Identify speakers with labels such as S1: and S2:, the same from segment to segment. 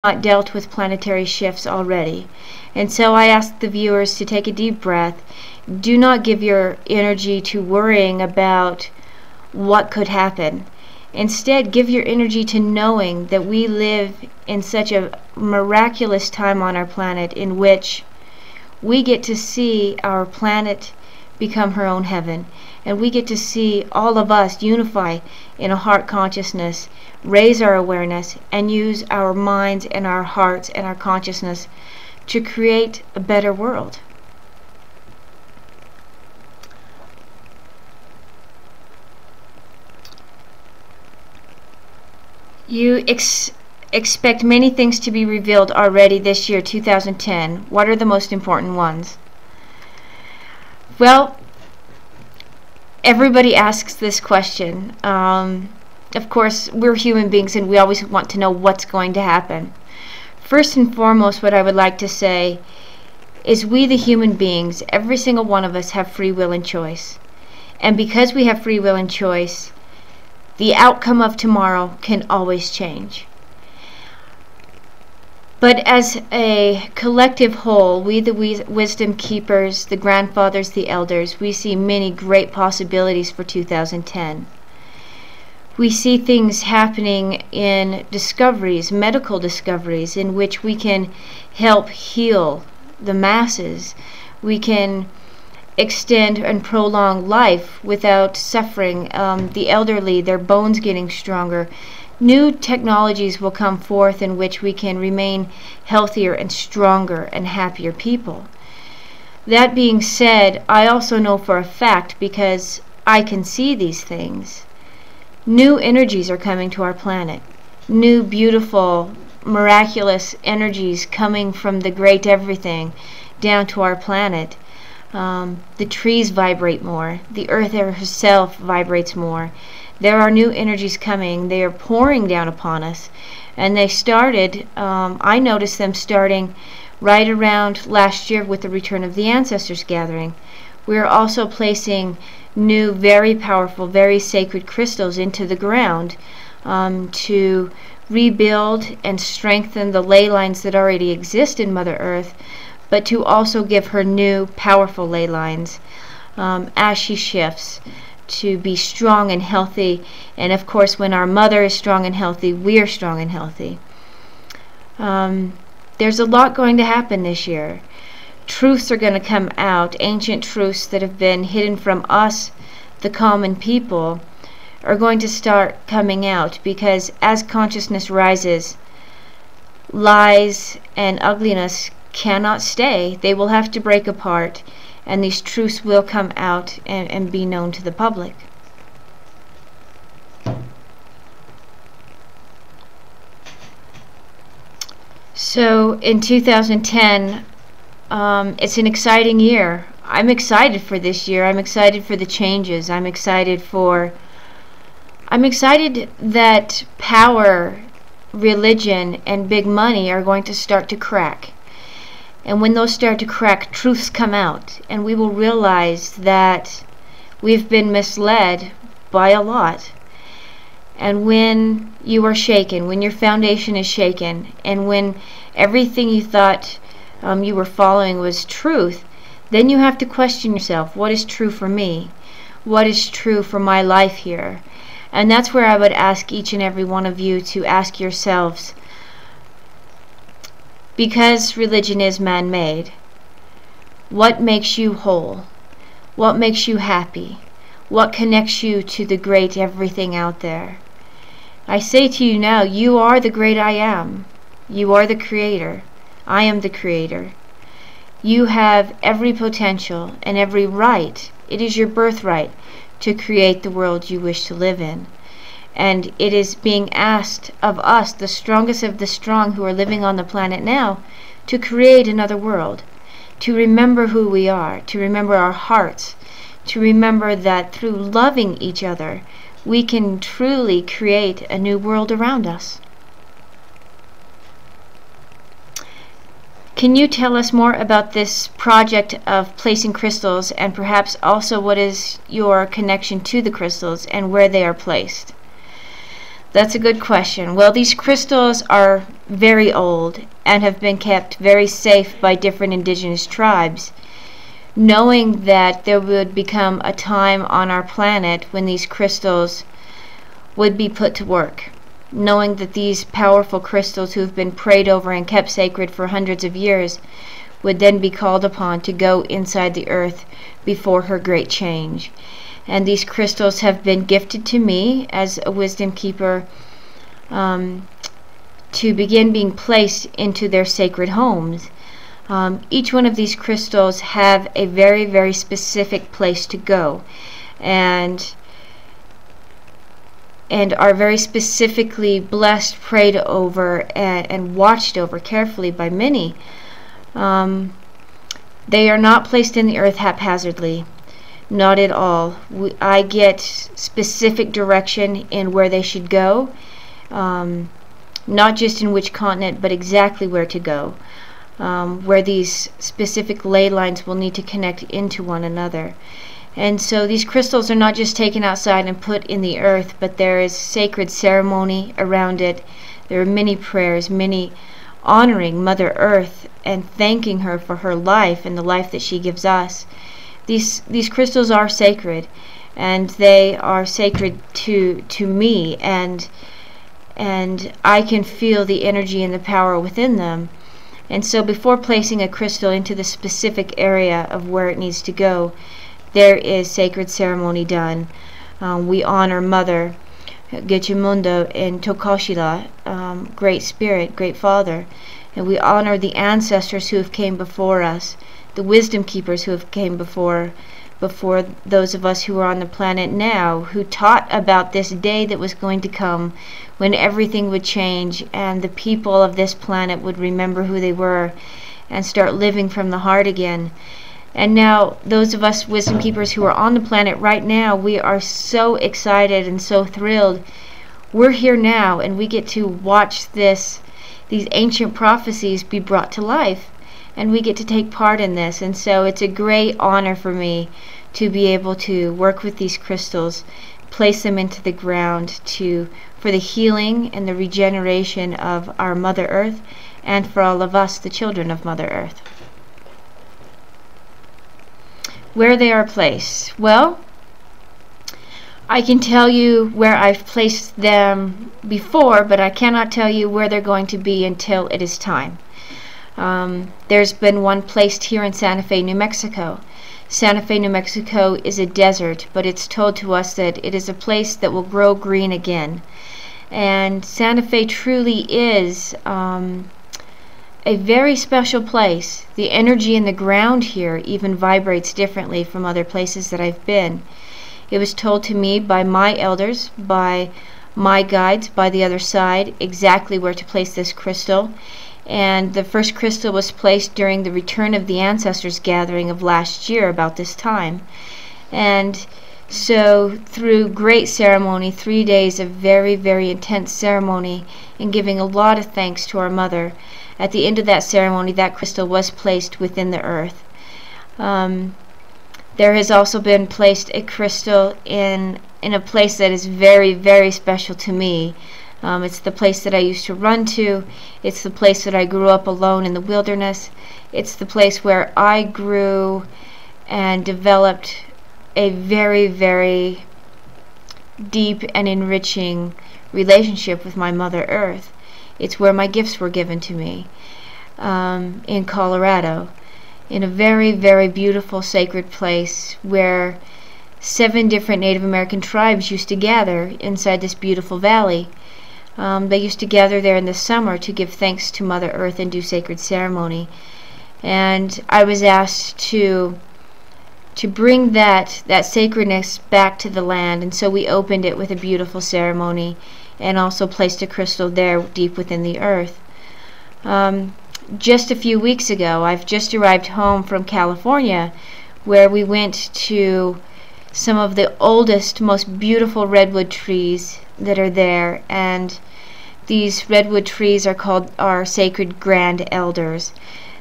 S1: not dealt with planetary shifts already. And so I ask the viewers to take a deep breath. Do not give your energy to worrying about what could happen. Instead, give your energy to knowing that we live in such a miraculous time on our planet in which we get to see our planet become her own heaven. And we get to see all of us unify in a heart consciousness, raise our awareness, and use our minds and our hearts and our consciousness to create a better world. You expect many things to be revealed already this year, 2010. What are the most important ones? Well, everybody asks this question. Of course, we're human beings and we always want to know what's going to happen. First and foremost, what I would like to say is we, the human beings, every single one of us have free will and choice. And because we have free will and choice, the outcome of tomorrow can always change. But as a collective whole, we, the wisdom keepers, the grandfathers, the elders, we see many great possibilities for 2010. We see things happening in discoveries, medical discoveries, in which we can help heal the masses. We can extend and prolong life without suffering. The elderly, their bones getting stronger. New technologies will come forth in which we can remain healthier and stronger and happier people. That being said, I also know for a fact, because I can see these things, new energies are coming to our planet. New, beautiful, miraculous energies coming from the great everything down to our planet. The trees vibrate more. The earth herself vibrates more. There are new energies coming. They are pouring down upon us. And they started, I noticed them starting right around last year with the return of the Ancestors Gathering. We are also placing new, very powerful, very sacred crystals into the ground to rebuild and strengthen the ley lines that already exist in Mother Earth, but to also give her new, powerful ley lines as she shifts to be strong and healthy. And of course, when our mother is strong and healthy, we are strong and healthy. There's a lot going to happen this year. Truths are going to come out, ancient truths that have been hidden from us, the common people, are going to start coming out, because as consciousness rises, lies and ugliness cannot stay. They will have to break apart, and these truths will come out and be known to the public. So in 2010, it's an exciting year. I'm excited for this year. I'm excited for the changes. I'm excited that power, religion, and big money are going to start to crack. And when those start to crack, truths come out, and we will realize that we've been misled by a lot. And when you are shaken, when your foundation is shaken, and when everything you thought you were following was truth, then you have to question yourself, what is true for me? What is true for my life here? And that's where I would ask each and every one of you to ask yourselves, because religion is man-made, what makes you whole? What makes you happy? What connects you to the great everything out there? I say to you now, you are the great I am. You are the creator. I am the creator. You have every potential and every right. It is your birthright to create the world you wish to live in. And it is being asked of us, the strongest of the strong who are living on the planet now, to create another world, to remember who we are, to remember our hearts, to remember that through loving each other, we can truly create a new world around us. Can you tell us more about this project of placing crystals, and perhaps also what is your connection to the crystals and where they are placed? That's a good question. Well, these crystals are very old and have been kept very safe by different indigenous tribes, knowing that there would become a time on our planet when these crystals would be put to work, knowing that these powerful crystals who have been prayed over and kept sacred for hundreds of years would then be called upon to go inside the earth before her great change. And these crystals have been gifted to me as a wisdom keeper to begin being placed into their sacred homes. Each one of these crystals have a very, very specific place to go, and are very specifically blessed, prayed over, and watched over carefully by many. They are not placed in the earth haphazardly. Not at all. I get specific direction in where they should go, not just in which continent, but exactly where to go, where these specific ley lines will need to connect into one another. And so these crystals are not just taken outside and put in the earth, but there is sacred ceremony around it. There are many prayers, many honoring Mother Earth and thanking her for her life and the life that she gives us. These crystals are sacred, and they are sacred to me, and I can feel the energy and the power within them. And so before placing a crystal into the specific area of where it needs to go, there is sacred ceremony done. We honor Mother Gechimundo and Tokoshila, Great Spirit, Great Father, and we honor the ancestors who have came before us, the wisdom keepers who have came before those of us who are on the planet now, who taught about this day that was going to come when everything would change and the people of this planet would remember who they were and start living from the heart again. And now those of us wisdom keepers who are on the planet right now, we are so excited and so thrilled. We're here now, and we get to watch these ancient prophecies be brought to life, and we get to take part in this. And so it's a great honor for me to be able to work with these crystals, place them into the ground for the healing and the regeneration of our Mother Earth, and for all of us, the children of Mother Earth. Where they are placed. Well, I can tell you where I've placed them before, but I cannot tell you where they're going to be until it is time. There's been one placed here in Santa Fe, New Mexico. Santa Fe, New Mexico is a desert, but it's told to us that it is a place that will grow green again. And Santa Fe truly is a very special place. The energy in the ground here even vibrates differently from other places that I've been. It was told to me by my elders, by my guides, by the other side, exactly where to place this crystal. And the first crystal was placed during the Return of the Ancestors gathering of last year about this time. And so through great ceremony, 3 days of very, very intense ceremony, and giving a lot of thanks to our Mother, at the end of that ceremony, that crystal was placed within the earth. There has also been placed a crystal in a place that is very, very special to me. It's the place that I used to run to. It's the place that I grew up alone in the wilderness. It's the place where I grew and developed a very, very deep and enriching relationship with my Mother Earth. It's where my gifts were given to me, in Colorado, in a very, very beautiful sacred place where 7 different Native American tribes used to gather inside this beautiful valley. They used to gather there in the summer to give thanks to Mother Earth and do sacred ceremony. And I was asked to bring that sacredness back to the land, and so we opened it with a beautiful ceremony and also placed a crystal there deep within the earth. Just a few weeks ago, I've just arrived home from California, where we went to some of the oldest, most beautiful redwood trees that are there, and these redwood trees are called our sacred grand elders.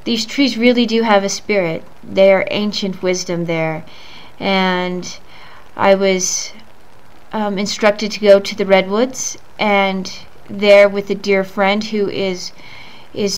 S1: These trees really do have a spirit. They are ancient wisdom there, and I was instructed to go to the redwoods and there with a dear friend who is